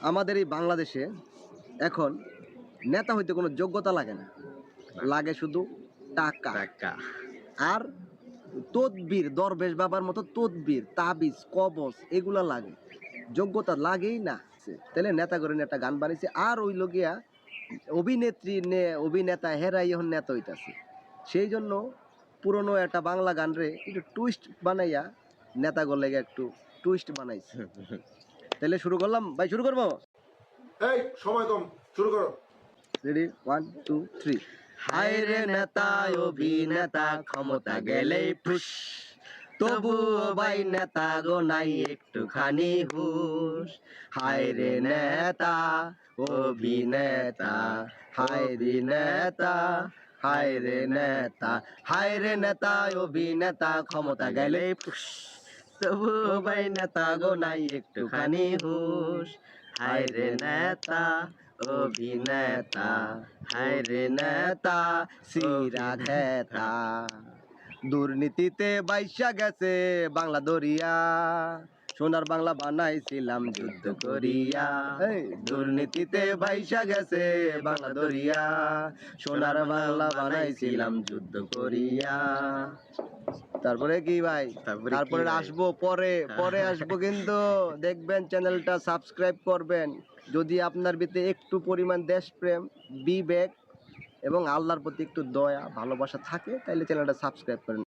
আমাদের এই বাংলাদেশে এখন নেতা হইতে কোনো যোগ্যতা লাগে না, লাগে শুধু টাকা। টাকা। আর তদবির, দরবেশ বাবার মতো তদবির, তাবিজ, কবজ এগুলা লাগে, যোগ্যতা লাগেই না। তাহলে নেতা করে একটা গান বানিয়েছে, আর ওই লগিয়া অভিনেতা হেরাই এখন নেতা হইতাছে। সেই জন্য পুরনো একটা বাংলা গান রে একটু টুইস্ট বানাইয়া নেতা গলে একটু টুইস্ট বানাইছে। তাহলে শুরু করলাম ভাই, শুরু করবো। এই সময় কম, শুরু করো। রেডি, 1 2 3। হায় রে নেতা অভিনেতা ক্ষমতা গেলেই ফুস, তবুও ভাই নেতা গো নাই একটুখানি হুশ। হায় রে নেতা অভিনেতা, হায় রে নেতা, হায় রে নেতা, হায় রে নেতা অভিনেতা ক্ষমতা গেলেই ফুস, তবুও ভাই নেতা গো নাই একটুখানি হুশ। হায় রে নেতা অভিনেতা, হায় রে নেতা সিরা খেতা, দুর্নীতিতে বাইশা গেছে বাংলা দরিয়া, সোনার বাংলা বানাইছিলাম যুদ্ধ করিয়া। এই দুর্নীতিতে বাইশা গেছে বাংলা দরিয়া, সোনার বাংলা বানাইছিলাম যুদ্ধ করিয়া। তারপরে কি ভাই? তারপরে আসবো পরে আসবো, কিন্তু দেখবেন চ্যানেলটা সাবস্ক্রাইব করবেন। যদি আপনার ভিতরে একটু পরিমাণ দেশপ্রেম, বিবেক এবং আল্লাহর প্রতি একটু দয়া ভালোবাসা থাকে, তাহলে চ্যানেলটা সাবস্ক্রাইব করেন।